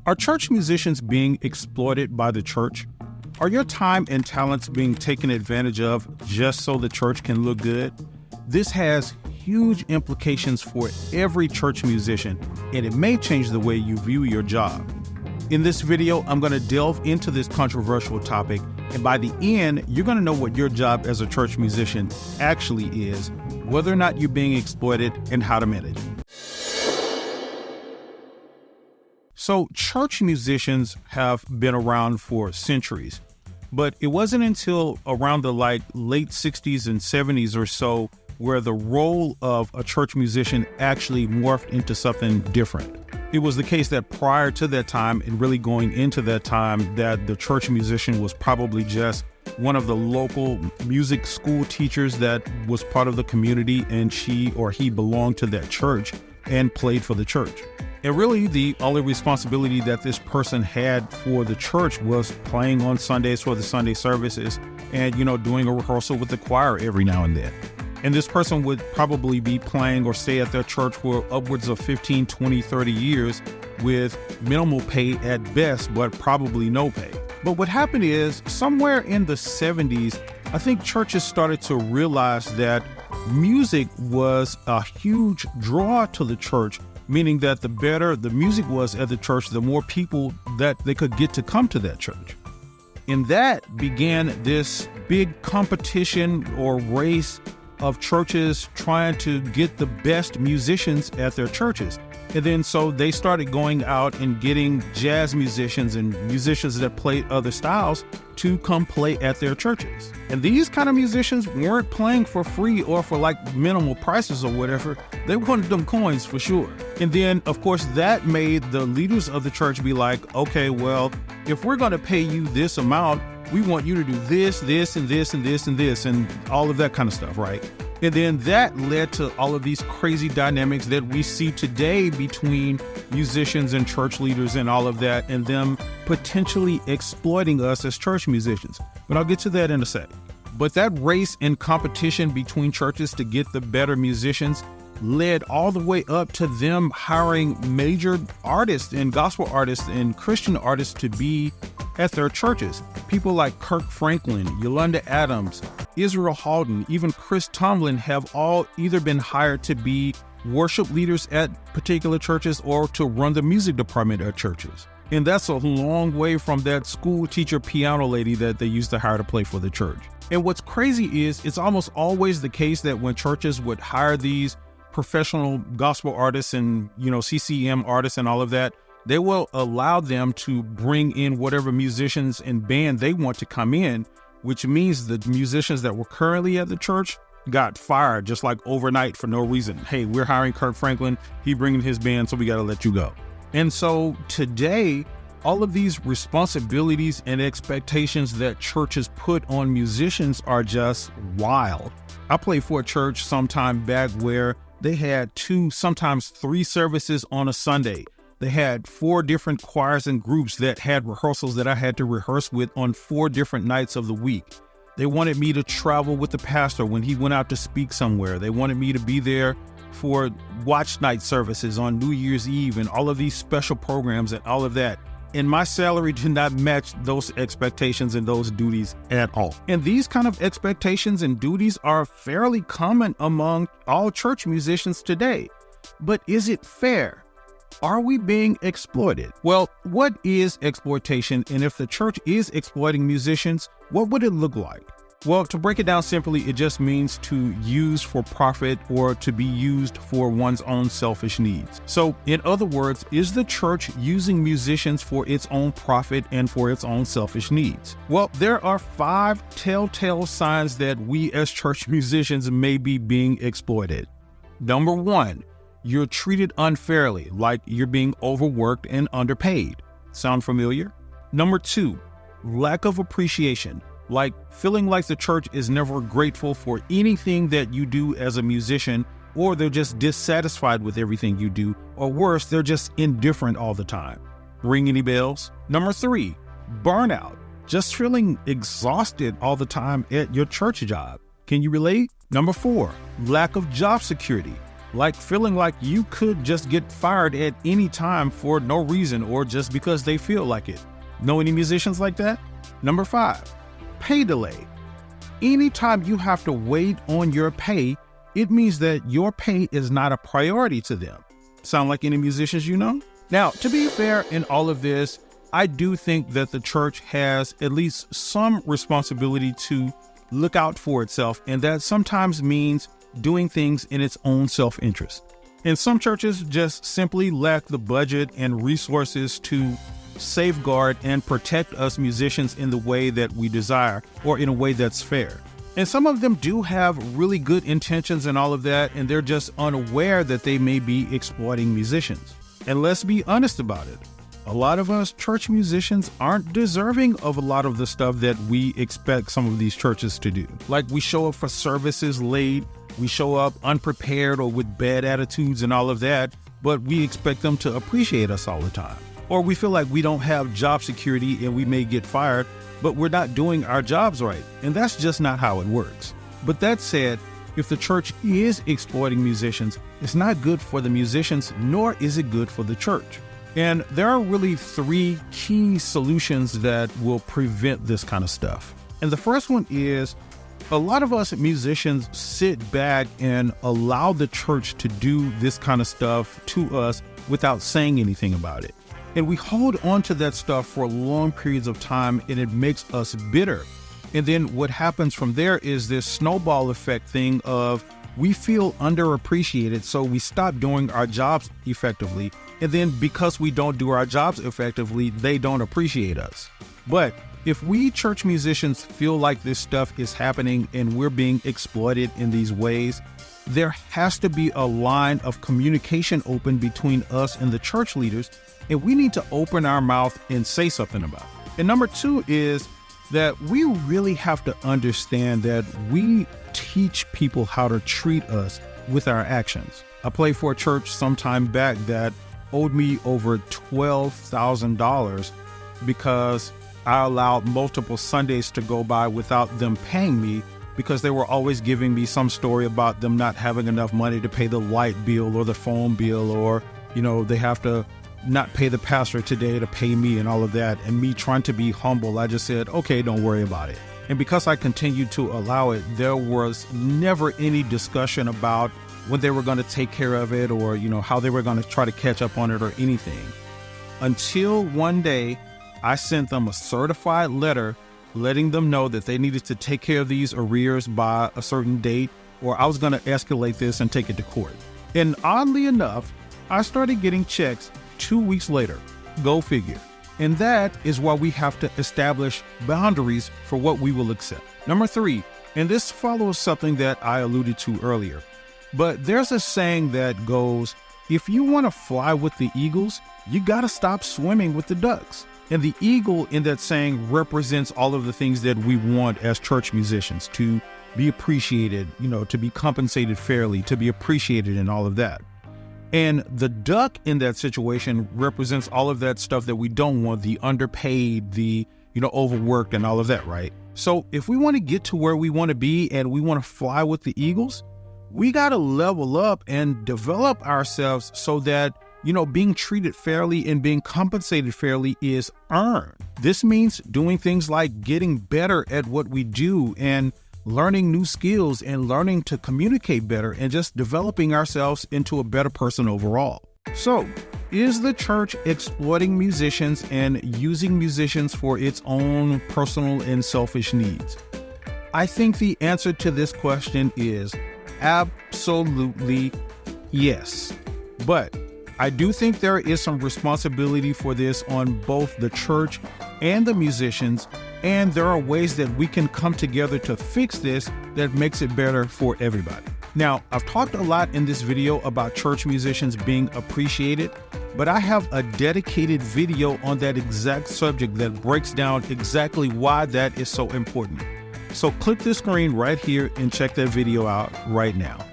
Are church musicians being exploited by the church? Are your time and talents being taken advantage of just so the church can look good? This has huge implications for every church musician, and it may change the way you view your job. In this video, I'm going to delve into this controversial topic, and by the end, you're going to know what your job as a church musician actually is, whether or not you're being exploited, and how to manage it. So, church musicians have been around for centuries, but it wasn't until around the late 60s and 70s or so where the role of a church musician actually morphed into something different. It was the case that prior to that time, and really going into that time, that the church musician was probably just one of the local music school teachers that was part of the community, and she or he belonged to that church and played for the church. And really, the only responsibility that this person had for the church was playing on Sundays for the Sunday services and, doing a rehearsal with the choir every now and then. And this person would probably be playing or stay at their church for upwards of 15, 20, 30 years with minimal pay at best, but probably no pay. But what happened is, somewhere in the 70s, I think churches started to realize that music was a huge draw to the church, meaning that the better the music was at the church, the more people that they could get to come to that church. And that began this big competition or race of churches trying to get the best musicians at their churches. And then so they started going out and getting jazz musicians and musicians that played other styles to come play at their churches. And these kind of musicians weren't playing for free or for minimal prices or whatever. They wanted them coins for sure. And then, of course, that made the leaders of the church be like, okay, well, if we're going to pay you this amount, we want you to do this, this, and this, and this, and this, and all of that kind of stuff, right? And then that led to all of these crazy dynamics that we see today between musicians and church leaders and all of that, and them potentially exploiting us as church musicians. But I'll get to that in a sec. But that race and competition between churches to get the better musicians led all the way up to them hiring major artists and gospel artists and Christian artists to be at their churches. People like Kirk Franklin, Yolanda Adams, Israel Houghton, even Chris Tomlin have all either been hired to be worship leaders at particular churches or to run the music department at churches. And that's a long way from that school teacher piano lady that they used to hire to play for the church. And what's crazy is it's almost always the case that when churches would hire these professional gospel artists and, CCM artists and all of that, they will allow them to bring in whatever musicians and band they want to come in, which means the musicians that were currently at the church got fired just like overnight for no reason. Hey, we're hiring Kirk Franklin. He bringing his band, so we got to let you go. And so today, all of these responsibilities and expectations that churches put on musicians are just wild. I played for a church sometime back where they had 2, sometimes 3 services on a Sunday. They had 4 different choirs and groups that had rehearsals that I had to rehearse with on 4 different nights of the week. They wanted me to travel with the pastor when he went out to speak somewhere. They wanted me to be there for watch night services on New Year's Eve and all of these special programs and all of that. And my salary did not match those expectations and those duties at all. And these kind of expectations and duties are fairly common among all church musicians today. But is it fair? Are we being exploited? Well, what is exploitation? And if the church is exploiting musicians, what would it look like? Well, to break it down simply, it just means to use for profit or to be used for one's own selfish needs. So, in other words, is the church using musicians for its own profit and for its own selfish needs? Well, there are 5 telltale signs that we as church musicians may be being exploited. Number 1, you're treated unfairly, like you're being overworked and underpaid. Sound familiar? Number 2, lack of appreciation. Like feeling like the church is never grateful for anything that you do as a musician, or they're just dissatisfied with everything you do, or worse, they're just indifferent all the time. Ring any bells? Number 3, burnout. Just feeling exhausted all the time at your church job. Can you relate? Number 4, lack of job security. like feeling like you could just get fired at any time for no reason or just because they feel like it. Know any musicians like that? Number 5, pay delay. Anytime you have to wait on your pay, it means that your pay is not a priority to them. Sound like any musicians you know? Now, to be fair in all of this, I do think that the church has at least some responsibility to look out for itself, and that sometimes means doing things in its own self-interest. And some churches just simply lack the budget and resources to safeguard and protect us musicians in the way that we desire, or in a way that's fair. And some of them do have really good intentions and all of that, and they're just unaware that they may be exploiting musicians. And let's be honest about it. A lot of us church musicians aren't deserving of a lot of the stuff that we expect some of these churches to do. Like, we show up for services late, we show up unprepared or with bad attitudes and all of that, but we expect them to appreciate us all the time. Or we feel like we don't have job security and we may get fired, but we're not doing our jobs right. And that's just not how it works. But that said, if the church is exploiting musicians, it's not good for the musicians, nor is it good for the church. And there are really 3 key solutions that will prevent this kind of stuff. And the first one is, a lot of us musicians sit back and allow the church to do this kind of stuff to us without saying anything about it. And we hold on to that stuff for long periods of time, and it makes us bitter. And then what happens from there is this snowball effect thing of we feel underappreciated, so we stop doing our jobs effectively. And then because we don't do our jobs effectively, they don't appreciate us. But if we church musicians feel like this stuff is happening and we're being exploited in these ways, there has to be a line of communication open between us and the church leaders, and we need to open our mouth and say something about it. And number 2 is that we really have to understand that we teach people how to treat us with our actions. I played for a church some time back that owed me over $12,000 because I allowed multiple Sundays to go by without them paying me, because they were always giving me some story about them not having enough money to pay the light bill or the phone bill, or, they have to not pay the pastor today to pay me and all of that. And me trying to be humble, I just said, okay, don't worry about it. And because I continued to allow it, there was never any discussion about when they were going to take care of it, or, how they were going to try to catch up on it or anything. Until one day I sent them a certified letter letting them know that they needed to take care of these arrears by a certain date, or I was going to escalate this and take it to court. And oddly enough, I started getting checks 2 weeks later. Go figure. And that is why we have to establish boundaries for what we will accept. Number 3, and this follows something that I alluded to earlier, but there's a saying that goes, if you want to fly with the eagles, you got to stop swimming with the ducks. And the eagle in that saying represents all of the things that we want as church musicians: to be appreciated, to be compensated fairly, to be appreciated, and all of that. And the duck in that situation represents all of that stuff that we don't want: the underpaid, the, overworked, and all of that, right? So if we want to get to where we want to be and we want to fly with the eagles, we got to level up and develop ourselves so that, being treated fairly and being compensated fairly is earned. This means doing things like getting better at what we do and learning new skills and learning to communicate better and just developing ourselves into a better person overall. So, is the church exploiting musicians and using musicians for its own personal and selfish needs? I think the answer to this question is absolutely yes. But I do think there is some responsibility for this on both the church and the musicians, and there are ways that we can come together to fix this that makes it better for everybody. Now, I've talked a lot in this video about church musicians being appreciated, but I have a dedicated video on that exact subject that breaks down exactly why that is so important. So click the screen right here and check that video out right now.